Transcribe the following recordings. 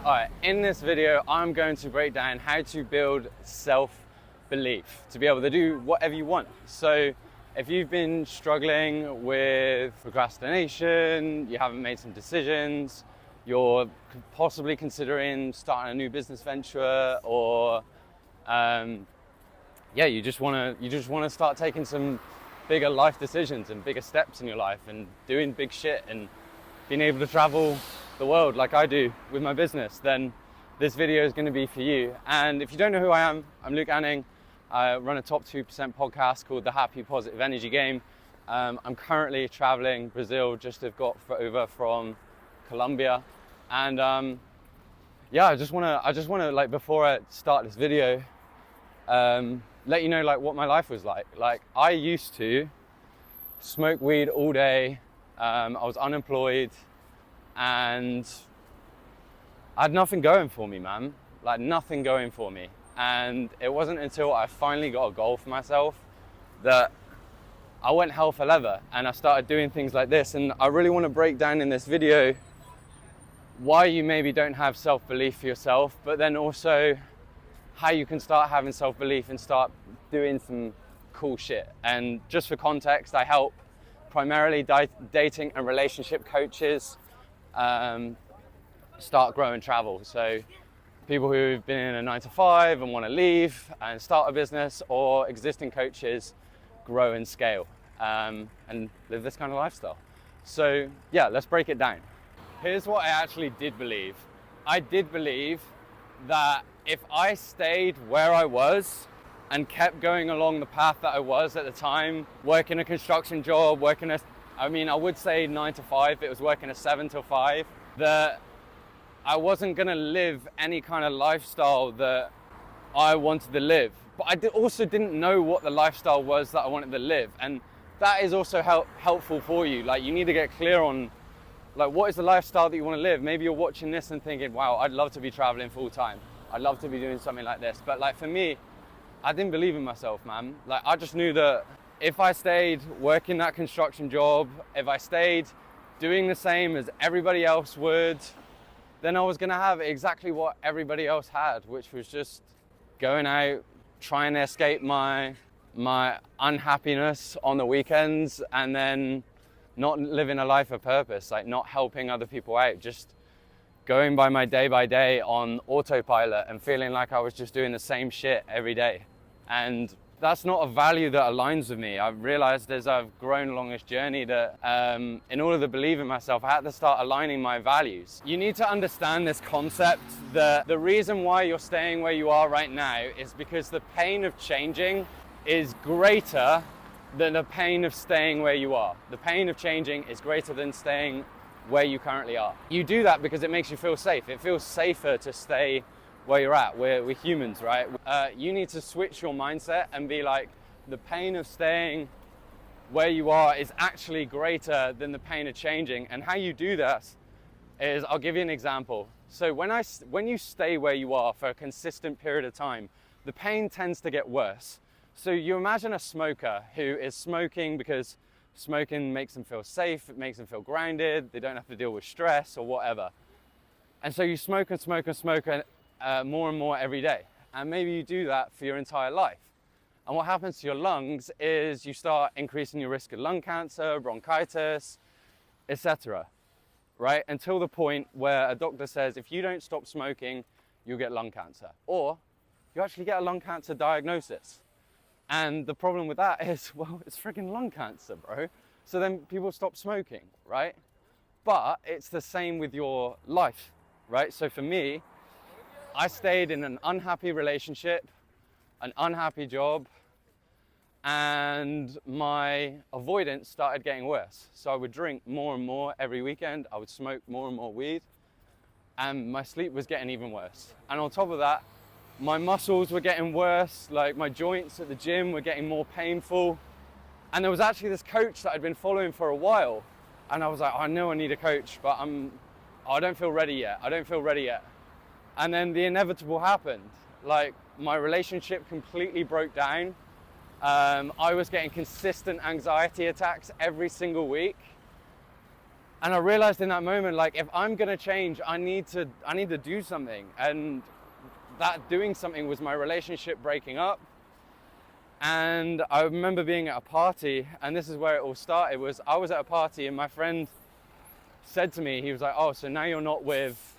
Alright, in this video, I'm going to break down how to build self-belief to be able to do whatever you want. So if you've been struggling with procrastination, you haven't made some decisions, you're possibly considering starting a new business venture, or you just want to start taking some bigger life decisions and bigger steps in your life and doing big shit and being able to travel the world like I do with my business, then this video is going to be for you. And if you don't know who I am, I'm Luke Anning. I run a top 2% podcast called The Happy Positive Energy Game. I'm currently traveling Brazil, just have got over from Colombia. And I just want to like, before I start this video, let you know like what my life was like. Like, I used to smoke weed all day. I was unemployed and I had nothing going for me, man. Like, nothing going for me. And it wasn't until I finally got a goal for myself that I went hell for leather and I started doing things like this. And I really want to break down in this video why you maybe don't have self-belief for yourself, but then also how you can start having self-belief and start doing some cool shit. And just for context, I help primarily dating and relationship coaches start, grow, and travel. So people who've been in a 9-to-5 and want to leave and start a business, or existing coaches grow and scale and live this kind of lifestyle. So yeah, let's break it down. Here's what I actually did believe. I did believe that if I stayed where I was and kept going along the path that I was at the time, working a construction job, I would say 9-to-5, it was working a 7-to-5, that I wasn't gonna live any kind of lifestyle that I wanted to live. But I also didn't know what the lifestyle was that I wanted to live. And that is also helpful for you. Like, you need to get clear on, like, what is the lifestyle that you wanna live? Maybe you're watching this and thinking, wow, I'd love to be traveling full time. I'd love to be doing something like this. But like, for me, I didn't believe in myself, man. Like, I just knew that if I stayed working that construction job, if I stayed doing the same as everybody else would, then I was gonna have exactly what everybody else had, which was just going out, trying to escape my unhappiness on the weekends, and then not living a life of purpose, like not helping other people out, just going by my day by day on autopilot and feeling like I was just doing the same shit every day. And that's not a value that aligns with me. I've realized as I've grown along this journey that in order to believe in myself, I had to start aligning my values. You need to understand this concept that the reason why you're staying where you are right now is because the pain of changing is greater than the pain of staying where you are. The pain of changing is greater than staying where you currently are. You do that because it makes you feel safe. It feels safer to stay where you're at. We're humans, right? You need to switch your mindset and be like, the pain of staying where you are is actually greater than the pain of changing. And how you do that is, I'll give you an example. So when you stay where you are for a consistent period of time, the pain tends to get worse. So you imagine a smoker who is smoking because smoking makes them feel safe, it makes them feel grounded, they don't have to deal with stress or whatever. And so you smoke and smoke and smoke more and more every day. And maybe you do that for your entire life. And what happens to your lungs is you start increasing your risk of lung cancer, bronchitis, etc. Right? Until the point where a doctor says, if you don't stop smoking, you'll get lung cancer. Or you actually get a lung cancer diagnosis. And the problem with that is, well, it's freaking lung cancer, bro. So then people stop smoking, right? But it's the same with your life, right? So for me, I stayed in an unhappy relationship, an unhappy job, and my avoidance started getting worse. So I would drink more and more every weekend. I would smoke more and more weed, and my sleep was getting even worse. And on top of that, my muscles were getting worse, like my joints at the gym were getting more painful. And there was actually this coach that I'd been following for a while. And I was like, I know I need a coach, but I don't feel ready yet. I don't feel ready yet. And then the inevitable happened. Like, my relationship completely broke down. I was getting consistent anxiety attacks every single week. And I realized in that moment, like, if I'm gonna change, I need to do something. And that doing something was my relationship breaking up. And I remember being at a party, and this is where it all started. I was at a party, and my friend said to me, he was like, oh, so now you're not with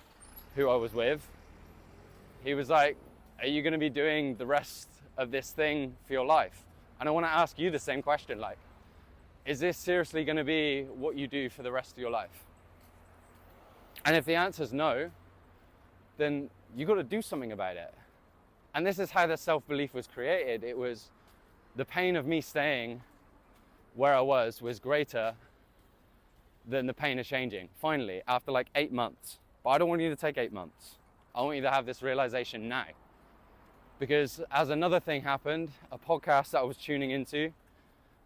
who I was with. He was like, are you gonna be doing the rest of this thing for your life? And I wanna ask you the same question, like, is this seriously gonna be what you do for the rest of your life? And if the answer is no, then you gotta do something about it. And this is how the self-belief was created. It was the pain of me staying where I was greater than the pain of changing, finally, after like 8 months. But I don't want you to take 8 months. I want you to have this realization now. Because as another thing happened, a podcast that I was tuning into,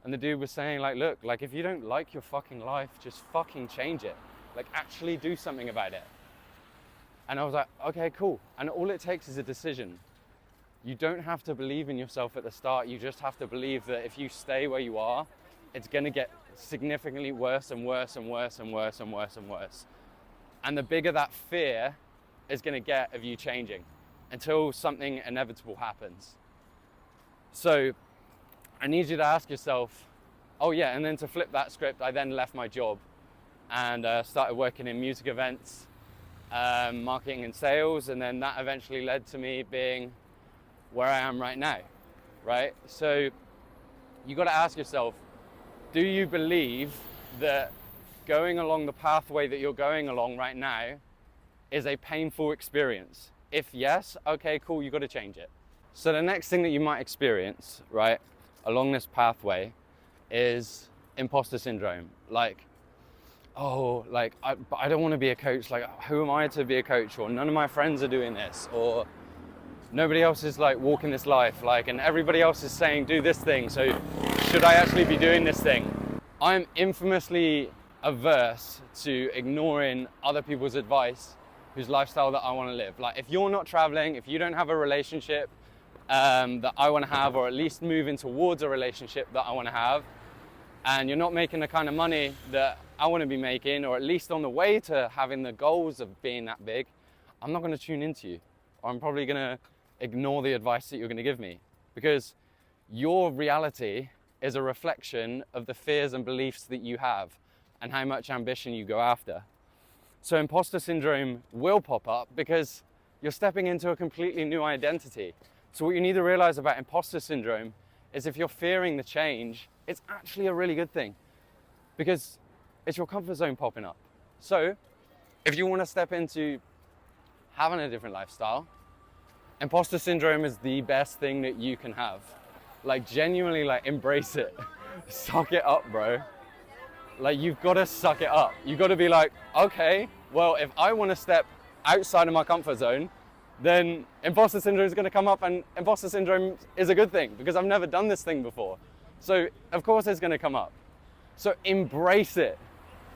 and the dude was saying, like, look, like, if you don't like your fucking life, just fucking change it. Like, actually do something about it. And I was like, okay, cool. And all it takes is a decision. You don't have to believe in yourself at the start. You just have to believe that if you stay where you are, it's gonna get significantly worse and worse and worse and worse and worse and worse. And the bigger that fear is gonna get of you changing until something inevitable happens. So I need you to ask yourself, oh yeah, and then to flip that script, I then left my job and started working in music events, marketing and sales, and then that eventually led to me being where I am right now, right? So you got to ask yourself, do you believe that going along the pathway that you're going along right now is a painful experience? If yes, okay, cool, you got to change it. So the next thing that you might experience, right, along this pathway is imposter syndrome. Like, oh, like, I don't want to be a coach. Like, who am I to be a coach? Or none of my friends are doing this. Or nobody else is like walking this life, like, and everybody else is saying do this thing, so should I actually be doing this thing? I'm infamously averse to ignoring other people's advice whose lifestyle that I want to live. Like, if you're not traveling, if you don't have a relationship that I want to have, or at least moving towards a relationship that I want to have, and you're not making the kind of money that I want to be making, or at least on the way to having the goals of being that big, I'm not going to tune into you. Or I'm probably going to ignore the advice that you're going to give me, because your reality is a reflection of the fears and beliefs that you have and how much ambition you go after. So imposter syndrome will pop up because you're stepping into a completely new identity. So what you need to realize about imposter syndrome is if you're fearing the change, it's actually a really good thing, because it's your comfort zone popping up. So if you want to step into having a different lifestyle, imposter syndrome is the best thing that you can have. Like, genuinely, like, embrace it. Suck it up, bro. Like, you've got to suck it up. You've got to be like, okay, well, if I want to step outside of my comfort zone, then imposter syndrome is going to come up, and imposter syndrome is a good thing because I've never done this thing before. So of course it's going to come up. So embrace it.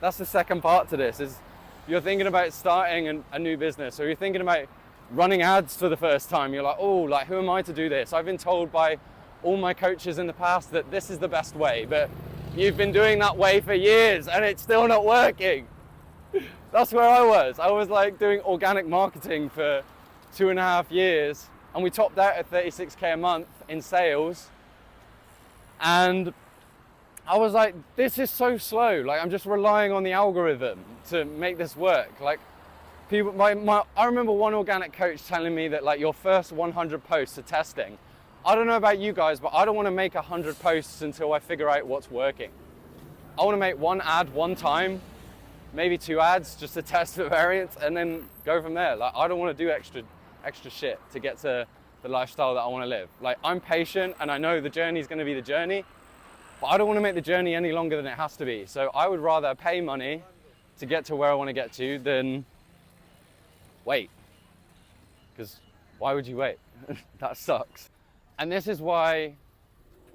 That's the second part to this, is you're thinking about starting a new business, or you're thinking about running ads for the first time. You're like, oh, like, who am I to do this? I've been told by all my coaches in the past that this is the best way, but you've been doing that way for years and it's still not working. That's where I was. I was like doing organic marketing for 2.5 years, and we topped out at 36K a month in sales. And I was like, this is so slow. Like, I'm just relying on the algorithm to make this work. Like, people, I remember one organic coach telling me that, like, your first 100 posts are testing. I don't know about you guys, but I don't want to make 100 posts until I figure out what's working. I want to make one ad one time, maybe 2 ads just to test the variance, and then go from there. Like, I don't want to do extra shit to get to the lifestyle that I want to live. Like, I'm patient and I know the journey is going to be the journey, but I don't want to make the journey any longer than it has to be. So I would rather pay money to get to where I want to get to than wait. Because why would you wait? That sucks. And this is why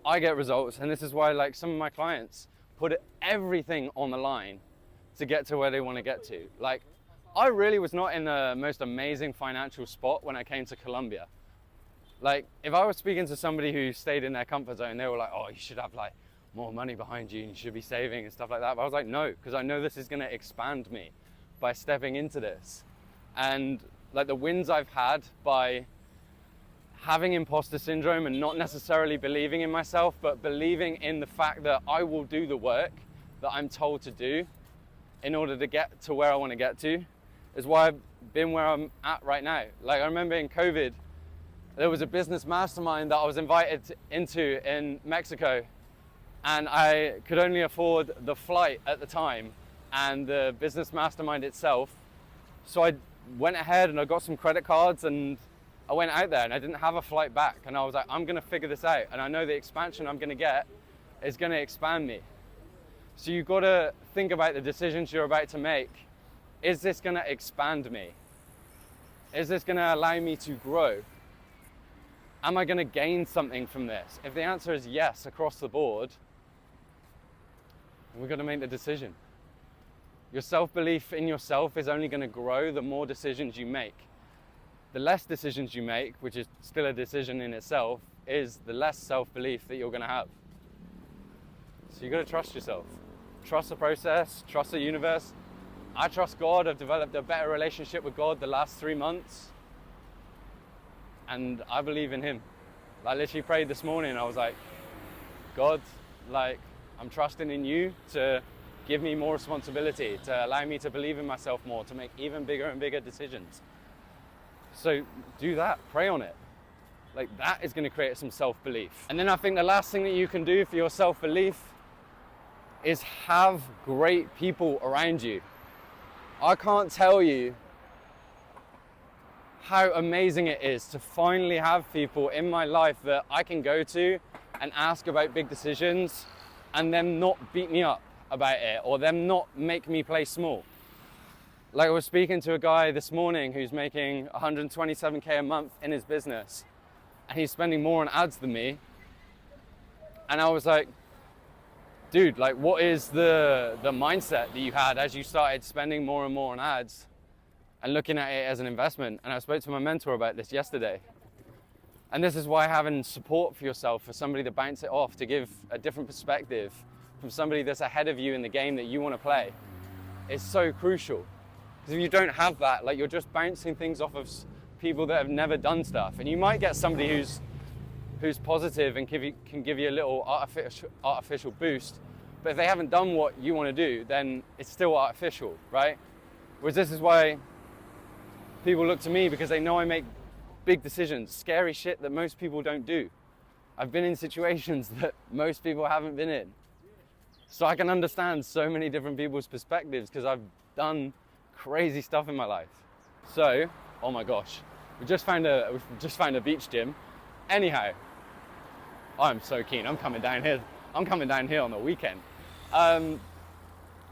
I get results, and this is why, like, some of my clients put everything on the line to get to where they want to get to. Like, I really was not in the most amazing financial spot when I came to Colombia. Like, if I was speaking to somebody who stayed in their comfort zone, they were like, oh, you should have like more money behind you and you should be saving and stuff like that. But I was like, no, because I know this is going to expand me by stepping into this. And like the wins I've had by having imposter syndrome and not necessarily believing in myself, but believing in the fact that I will do the work that I'm told to do in order to get to where I want to get to, is why I've been where I'm at right now. Like I remember in COVID, there was a business mastermind that I was invited into in Mexico, and I could only afford the flight at the time and the business mastermind itself. So I went ahead and I got some credit cards and I went out there and I didn't have a flight back. And I was like, I'm gonna figure this out. And I know the expansion I'm gonna get is gonna expand me. So you've gotta think about the decisions you're about to make. Is this gonna expand me? Is this gonna allow me to grow? Am I gonna gain something from this? If the answer is yes across the board, we've gotta make the decision. Your self-belief in yourself is only gonna grow the more decisions you make. The less decisions you make, which is still a decision in itself, is the less self-belief that you're gonna have. So you gotta trust yourself. Trust the process, trust the universe. I trust God. I've developed a better relationship with God the last 3 months. And I believe in Him. I literally prayed this morning. I was like, God, like, I'm trusting in you to give me more responsibility, to allow me to believe in myself more, to make even bigger and bigger decisions. So do that, pray on it. Like that is gonna create some self-belief. And then I think the last thing that you can do for your self-belief is have great people around you. I can't tell you how amazing it is to finally have people in my life that I can go to and ask about big decisions and them not beat me up about it or them not make me play small. Like I was speaking to a guy this morning who's making 127K a month in his business and he's spending more on ads than me. And I was like, dude, like what is the mindset that you had as you started spending more and more on ads and looking at it as an investment? And I spoke to my mentor about this yesterday. And this is why having support for yourself, for somebody to bounce it off, to give a different perspective from somebody that's ahead of you in the game that you want to play, is so crucial. Because if you don't have that, like you're just bouncing things off of people that have never done stuff. And you might get somebody who's positive and can give you a little artificial boost. But if they haven't done what you want to do, then it's still artificial, right? Whereas this is why people look to me, because they know I make big decisions, scary shit that most people don't do. I've been in situations that most people haven't been in. So I can understand so many different people's perspectives because I've done crazy stuff in my life. So, oh my gosh, we've just found a beach gym. Anyhow, I'm so keen. I'm coming down here on the weekend.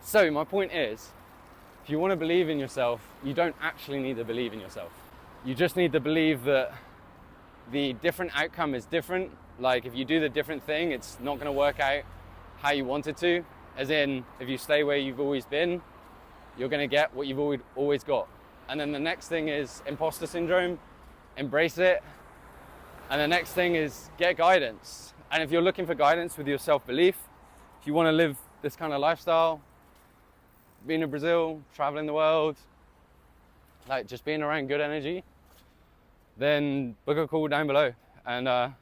So my point is, if you want to believe in yourself, you don't actually need to believe in yourself. You just need to believe that the different outcome is different. Like if you do the different thing, it's not going to work out how you want it to. As in, if you stay where you've always been, you're going to get what you've always got. And then the next thing is imposter syndrome. Embrace it. And the next thing is get guidance. And if you're looking for guidance with your self-belief, if you want to live this kind of lifestyle, being in Brazil, traveling the world, like just being around good energy, then book a call down below and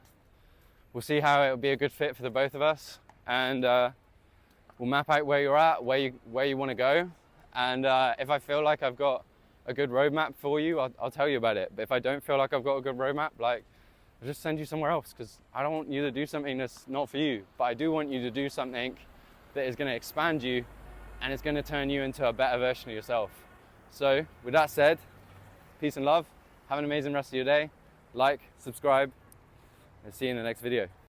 we'll see how it'll be a good fit for the both of us. And we'll map out where you're at, where you want to go. And if I feel like I've got a good roadmap for you, I'll tell you about it. But if I don't feel like I've got a good roadmap, like I'll just send you somewhere else, because I don't want you to do something that's not for you. But I do want you to do something that is going to expand you and it's going to turn you into a better version of yourself. So with that said, peace and love. Have an amazing rest of your day. Like, subscribe, and see you in the next video.